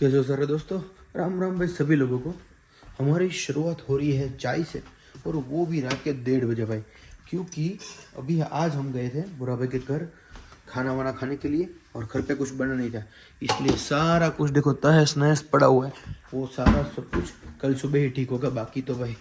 कैसे हो सारे दोस्तों। राम राम भाई सभी लोगों को। हमारी शुरुआत हो रही है चाय से, और वो भी रात के 1:30 बजे भाई, क्योंकि अभी आज हम गए थे बुरा भाई के घर खाना वाना खाने के लिए, और घर पे कुछ बना नहीं था, इसलिए सारा कुछ देखो तहस नहस पड़ा हुआ है। वो सारा सब कुछ कल सुबह ही ठीक होगा, बाकी तो भाई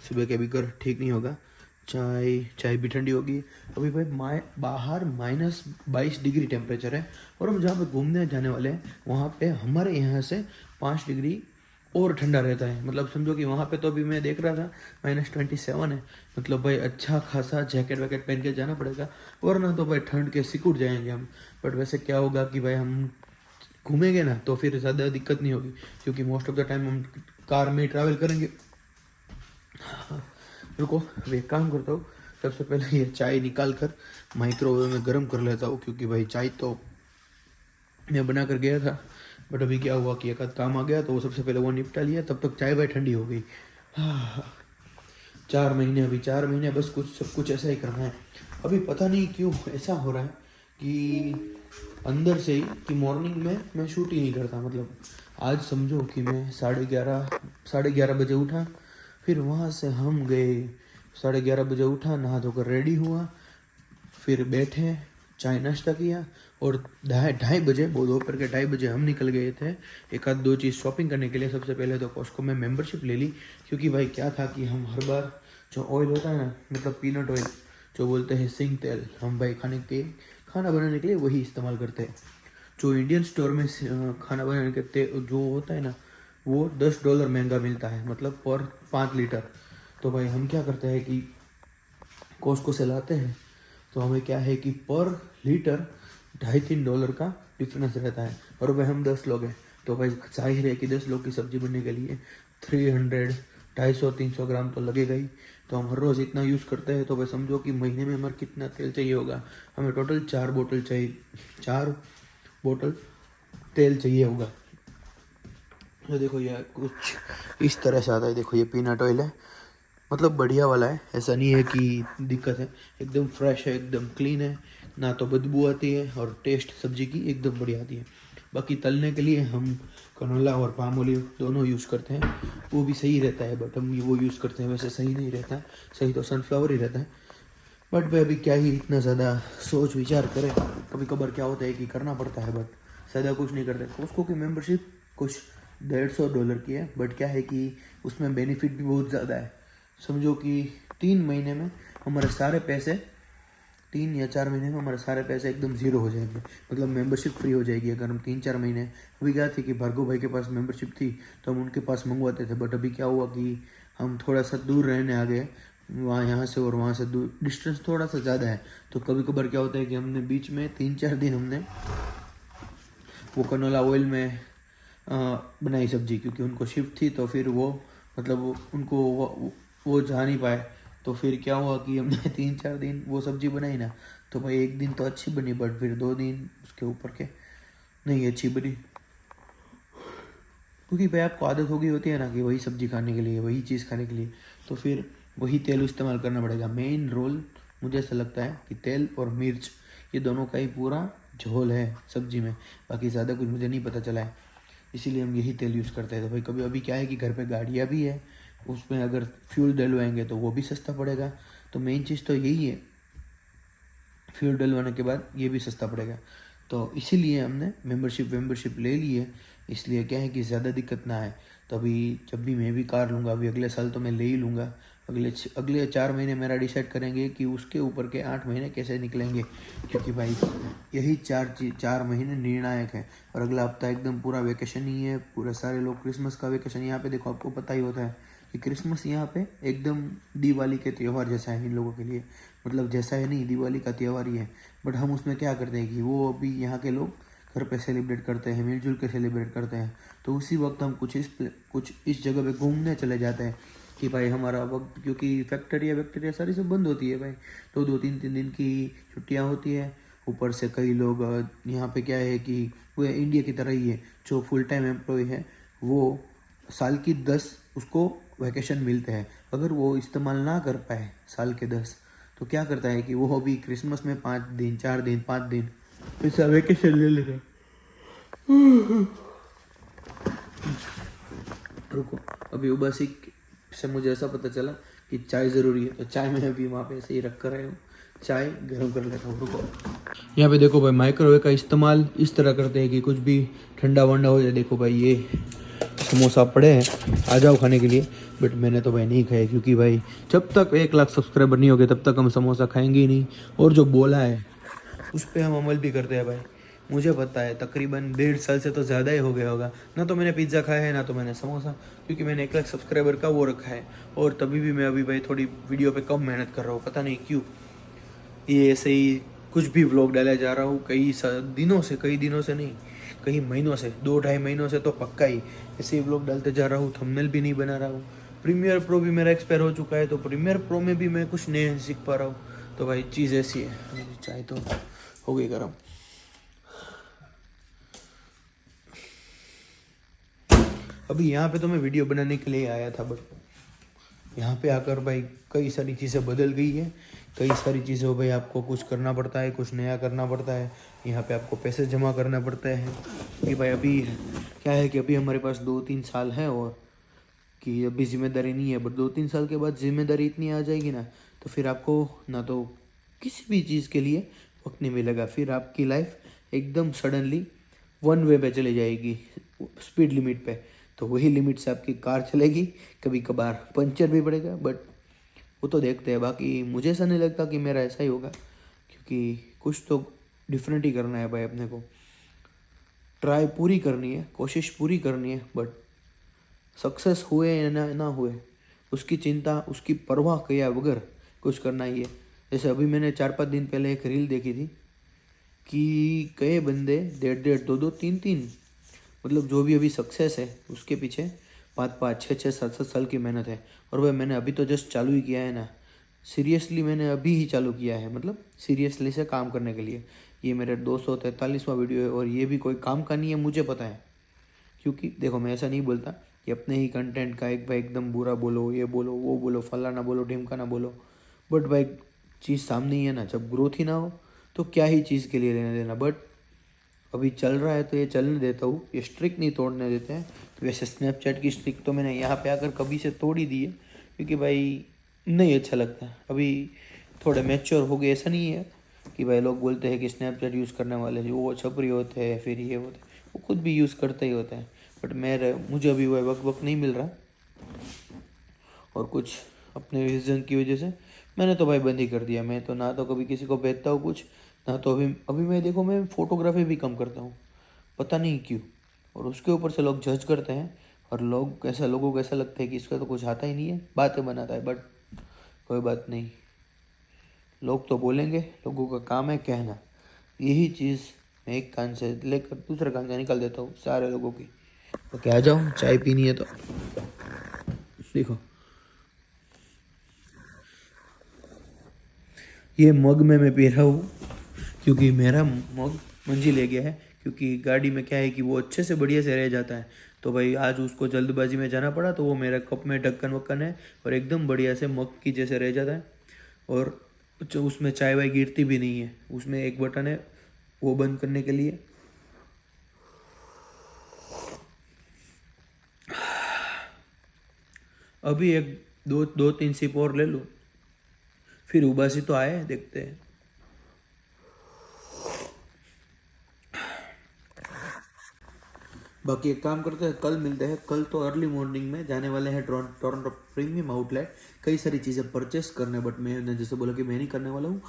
सुबह के भी घर ठीक नहीं होगा। चाय चाय भी ठंडी होगी। अभी भाई बाहर -22 डिग्री टेम्परेचर है, और हम जहाँ पे घूमने जाने वाले हैं वहाँ पे हमारे यहाँ से 5 डिग्री और ठंडा रहता है। मतलब समझो कि वहाँ पे तो अभी मैं देख रहा था -27 है। मतलब भाई अच्छा खासा जैकेट वैकेट पहन के जाना पड़ेगा, वरना तो भाई ठंड के सिकुड़ जाएंगे हम। बट वैसे क्या होगा कि भाई हम घूमेंगे ना तो फिर ज़्यादा दिक्कत नहीं होगी, क्योंकि मोस्ट ऑफ द टाइम हम कार में ट्रैवल करेंगे। रुको, अब एक काम करता हूँ, सबसे पहले ये चाय निकाल कर माइक्रोवेव में गर्म कर लेता हूँ, क्योंकि भाई चाय तो मैं बना कर गया था, बट अभी क्या हुआ कि एक आध काम आ गया तो वो सबसे पहले वो निपटा लिया, तब तक चाय भाई ठंडी हो गई। हाँ, 4 महीने, अभी 4 महीने बस कुछ सब कुछ ऐसा ही करना है। अभी पता नहीं क्यों ऐसा हो रहा है कि अंदर से ही कि मॉर्निंग में मैं शूट ही नहीं करता। मतलब आज समझो कि मैं 11:30 बजे उठा, फिर वहाँ से हम गए, 11:30 बजे उठा, नहा धोकर रेडी हुआ, फिर बैठे, चाय नाश्ता किया, और 2:30 बजे, वो दोपहर के 2:30 बजे हम निकल गए थे एक आध दो चीज़ शॉपिंग करने के लिए। सबसे पहले तो कॉस्को में मेंबरशिप ले ली, क्योंकि भाई क्या था कि हम हर बार जो ऑयल होता है ना, मतलब पीनट ऑयल जो बोलते हैं, सिंग तेल, हम भाई खाना बनाने के लिए वही इस्तेमाल करते हैं। जो इंडियन स्टोर में खाना बनाने के तेल जो होता है ना, वो $10 महंगा मिलता है, मतलब पर 5 लीटर। तो भाई हम क्या करते हैं कि कॉस्को से लाते हैं, तो हमें क्या है कि पर लीटर $2.5-3 का डिफरेंस रहता है, और भाई हम 10 लोग हैं, तो भाई जाहिर है कि 10 लोग की सब्जी बनने के लिए 300 250-300 ग्राम तो लगेगा ही। तो हम हर रोज़ इतना यूज़ करते हैं, तो भाई समझो कि महीने में हमारे कितना तेल चाहिए होगा। हमें टोटल 4 बोतल चाहिए, 4 बोतल तेल चाहिए होगा। तो देखो ये कुछ इस तरह से आता है, देखो ये पीनट ऑयल है, मतलब बढ़िया वाला है, ऐसा नहीं है कि दिक्कत है, एकदम फ्रेश है, एकदम क्लीन है, ना तो बदबू आती है, और टेस्ट सब्जी की एकदम बढ़िया आती है। बाकी तलने के लिए हम कनोला और पाम ऑलिव दोनों यूज़ करते हैं, वो भी सही रहता है, बट हम वो यूज़ करते हैं, वैसे सही नहीं रहता है, सही तो सनफ्लावर ही रहता है। बट भाई अभी क्या ही इतना ज़्यादा सोच विचार करें, कभी कभार क्या होता है कि करना पड़ता है, बट ज़्यादा कुछ नहीं करते। उसको की मेंबरशिप कुछ $150 की है, बट क्या है कि उसमें बेनिफिट भी बहुत ज़्यादा है। समझो कि 3 महीने में हमारे सारे पैसे, 3 या 4 महीने में हमारे सारे पैसे एकदम ज़ीरो हो जाएंगे, मतलब मेंबरशिप फ्री हो जाएगी अगर हम 3-4 महीने। अभी क्या थी कि भार्गव भाई के पास मेंबरशिप थी तो हम उनके पास मंगवाते थे, बट अभी क्या हुआ कि हम थोड़ा सा दूर रहने आ गए, वहाँ यहाँ से और वहाँ से दूर, डिस्टेंस थोड़ा सा ज़्यादा है। तो कभी कभार क्या होता है कि हमने बीच में 3-4 दिन हमने वो कनोला ऑयल में बनाई सब्जी, क्योंकि उनको शिफ्ट थी, तो फिर वो मतलब उनको वो जा नहीं पाए। तो फिर क्या हुआ कि हमने 3-4 दिन वो सब्जी बनाई ना, तो भाई एक दिन तो अच्छी बनी, बट फिर 2 दिन उसके ऊपर के नहीं अच्छी बनी, क्योंकि भाई आपको आदत हो गई होती है ना कि वही सब्जी खाने के लिए, वही चीज़ खाने के लिए, तो फिर वही तेल इस्तेमाल करना पड़ेगा। मेन रोल मुझे ऐसा लगता है कि तेल और मिर्च, ये दोनों का ही पूरा झोल है सब्जी में, बाकी ज़्यादा कुछ मुझे नहीं पता चला है, इसीलिए हम यही तेल यूज़ करते हैं। तो भाई कभी अभी क्या है कि घर पे गाड़ियाँ भी है, उसमें अगर फ्यूल डलवाएंगे तो वो भी सस्ता पड़ेगा। तो मेन चीज़ तो यही है, फ्यूल डलवाने के बाद ये भी सस्ता पड़ेगा। तो इसीलिए हमने मेंबरशिप ले ली है, इसलिए क्या है कि ज़्यादा दिक्कत ना आए। तो अभी जब भी मैं भी कार लूँगा, अभी अगले साल तो मैं ले ही लूँगा। अगले 4 महीने मेरा डिसाइड करेंगे कि उसके ऊपर के 8 महीने कैसे निकलेंगे, क्योंकि भाई यही 4 महीने निर्णायक है। और अगला हफ्ता एकदम पूरा वेकेशन ही है, पूरे सारे लोग क्रिसमस का वेकेशन यहाँ पे, देखो आपको पता ही होता है कि क्रिसमस यहाँ पे एकदम दिवाली के त्यौहार जैसा है इन लोगों के लिए, मतलब जैसा है नहीं, दिवाली का त्यौहार ही है। बट हम उसमें क्या करते हैं कि वो अभी यहाँ के लोग घर पे सेलिब्रेट करते हैं, मिलजुल के सेलिब्रेट करते हैं, तो उसी वक्त हम कुछ इस जगह पे घूमने चले जाते हैं कि भाई हमारा वक्त, क्योंकि फैक्ट्रिया सारी सब बंद होती है भाई, तो 2-3 दिन की छुट्टियाँ होती है। ऊपर से कई लोग यहाँ पे क्या है कि वो इंडिया की तरह ही है, जो फुल टाइम एम्प्लॉय है वो साल की 10 उसको वैकेशन मिलते हैं। अगर वो इस्तेमाल ना कर पाए साल के 10, तो क्या करता है कि वो अभी क्रिसमस में 5 दिन 4 दिन 5 दिन ऐसा वैकेशन ले लेते हैं। रुको, अभी उबासी से मुझे ऐसा पता चला कि चाय ज़रूरी है, तो चाय मैं अभी वहाँ पे ऐसे ही रख कर रहा हूँ, चाय गर्म कर लेता हूँ। रुको, यहाँ पे देखो भाई माइक्रोवेव का इस्तेमाल इस तरह करते हैं कि कुछ भी ठंडा वंडा हो जाए। देखो भाई ये समोसा पड़े हैं, आ जाओ खाने के लिए। बट मैंने तो भाई नहीं खाए, क्योंकि भाई जब तक 1 लाख सब्सक्राइबर नहीं हो गए तब तक हम समोसा खाएंगे ही नहीं। और जो बोला है उस पर हम अमल भी करते हैं भाई। मुझे पता है तकरीबन 1.5 साल से तो ज़्यादा ही हो गया होगा, ना तो मैंने पिज़्ज़ा खाया है ना तो मैंने समोसा, क्योंकि मैंने 1 लाख सब्सक्राइबर का वो रखा है। और तभी भी मैं अभी भाई थोड़ी वीडियो पे कम मेहनत कर रहा हूँ, पता नहीं क्यों। ये ऐसे ही कुछ भी व्लॉग डाला जा रहा हूँ कई दिनों से नहीं, कई महीनों से, 2-2.5 महीनों से तो पक्का ही ऐसे ही व्लॉग डालते जा रहा हूँ। थंबनेल भी नहीं बना रहा हूँ। प्रीमियर प्रो भी मेरा एक्सपायर हो चुका है, तो प्रीमियर प्रो में भी मैं कुछ नया सीख पा रहा हूँ। तो भाई चीज़ ऐसी है। मेरी चाय तो हो गई गर्म। अभी यहाँ पे तो मैं वीडियो बनाने के लिए आया था, बट यहाँ पे आकर भाई कई सारी चीज़ें बदल गई है। कई सारी चीज़ें हो भाई, आपको कुछ करना पड़ता है, कुछ नया करना पड़ता है। यहाँ पे आपको पैसे जमा करना पड़ता है कि भाई अभी क्या है कि अभी हमारे पास 2-3 साल है, और कि अभी जिम्मेदारी नहीं है। बट 2-3 साल के बाद जिम्मेदारी इतनी आ जाएगी ना, तो फिर आपको ना तो किसी भी चीज़ के लिए वक्त नहीं मिलेगा। फिर आपकी लाइफ एकदम सडनली 1 वे पे चली जाएगी, स्पीड लिमिट पे। तो वही लिमिट से आपकी कार चलेगी, कभी कभार पंचर भी पड़ेगा, बट वो तो देखते हैं। बाकी मुझे ऐसा नहीं लगता कि मेरा ऐसा ही होगा, क्योंकि कुछ तो डिफरेंट ही करना है भाई अपने को। ट्राई पूरी करनी है, कोशिश पूरी करनी है, बट सक्सेस हुए या ना हुए उसकी चिंता, उसकी परवाह किया बगैर कुछ करना ही है। जैसे अभी मैंने 4-5 दिन पहले एक रील देखी थी कि कई बंदे 1.5, 2-2, 3-3, मतलब जो भी अभी सक्सेस है उसके पीछे 5-5, 6-6, 7-7 साल की मेहनत है। और भाई मैंने अभी तो जस्ट चालू ही किया है ना, सीरियसली मैंने अभी ही चालू किया है, मतलब सीरियसली से काम करने के लिए। ये मेरा 243वां वीडियो है, और ये भी कोई काम का नहीं है, मुझे पता है। क्योंकि देखो मैं ऐसा नहीं बोलता कि अपने ही कंटेंट का एक भाई एकदम बुरा बोलो, ये बोलो, वो बोलो, फलाना बोलो, ढिमका ना बोलो। बट भाई चीज़ सामने ही है ना, जब ग्रोथ ही ना हो तो क्या ही चीज़ के लिए लेना देना। बट अभी चल रहा है तो ये चलने देता हूँ, ये स्ट्रिक नहीं तोड़ने देते हैं। वैसे स्नैपचैट की स्ट्रिक तो मैंने यहाँ पे आकर कभी से तोड़ ही दी है, क्योंकि भाई नहीं अच्छा लगता। अभी थोड़े मैच्योर हो गए, ऐसा नहीं है कि भाई लोग बोलते हैं कि स्नैपचैट यूज़ करने वाले जो वो छपरी होते हैं, फिर ये होते हैं, वो खुद भी यूज़ करते ही होते हैं। बट मुझे अभी वह वक्त नहीं मिल रहा, और कुछ अपने रीज़न की वजह से मैंने तो भाई बंद ही कर दिया। मैं तो ना तो कभी किसी को भेजता हूँ कुछ, ना तो अभी मैं देखो मैं फ़ोटोग्राफी भी कम करता हूँ, पता नहीं क्यों। और उसके ऊपर से लोग जज करते हैं, और लोगों को ऐसा लगता है कि इसका तो कुछ आता ही नहीं है, बातें बनाता है। बट कोई बात नहीं, लोग तो बोलेंगे, लोगों का काम है कहना। यही चीज़ मैं एक कान से लेकर दूसरे कान से निकाल देता हूँ सारे लोगों की। तो क्या, आ जाओ, चाय पीनी है तो देखो। ये मग में मैं पी रहा हूँ, क्योंकि मेरा मग मंजी ले गया है, क्योंकि गाड़ी में क्या है कि वो अच्छे से बढ़िया से रह जाता है। तो भाई आज उसको जल्दबाजी में जाना पड़ा, तो वो मेरा कप में ढक्कन वक्कन है, और एकदम बढ़िया से मग की जैसे रह जाता है। और उसमें चाय वाय गिरती भी नहीं है। उसमें एक बटन है वो बंद करने के लिए। अभी एक दो 3 सिप और ले लूँ, फिर उबासी तो आए, देखते हैं। बाकी एक काम करते हैं, कल मिलते हैं। कल तो अर्ली मॉर्निंग में जाने वाले हैं टोरंटो प्रीमियम आउटलेट, कई सारी चीज़ें परचेस करने। बट मैंने जैसे बोला कि मैं नहीं करने वाला हूँ।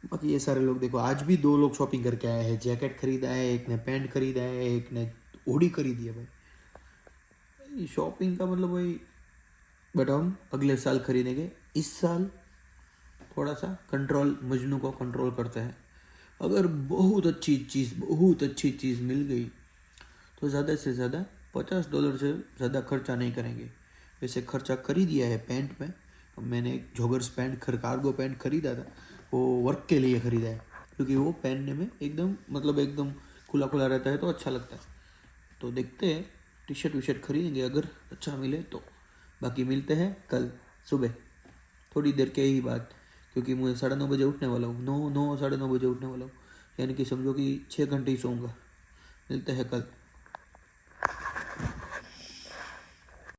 बाकी ये सारे लोग देखो, आज भी 2 लोग शॉपिंग करके आए हैं। जैकेट खरीदा है, एक ने पैंट खरीदा है, एक ने हुडी खरीदी है। भाई शॉपिंग का मतलब वही। बट हम अगले साल खरीदेंगे। इस साल थोड़ा सा कंट्रोल, मजनू को कंट्रोल करते हैं। अगर बहुत अच्छी चीज़ मिल गई तो ज़्यादा से ज़्यादा $50 से ज़्यादा खर्चा नहीं करेंगे। वैसे खर्चा कर ही दिया है पैंट में। मैंने एक जॉगर्स पैंट, कार्गो पैंट खरीदा था, वो वर्क के लिए ख़रीदा है, क्योंकि वो पहनने में एकदम खुला खुला रहता है तो अच्छा लगता है। तो देखते हैं, टी शर्ट खरीदेंगे अगर अच्छा मिले तो। बाकी मिलते हैं कल सुबह, थोड़ी देर के ही बाद, क्योंकि मुझे 9:30 बजे उठने वाला हूँ। 9 9 9:30 बजे उठने वाला हूँ, यानी कि समझो कि 6 घंटे ही सोऊंगा। मिलते हैं कल।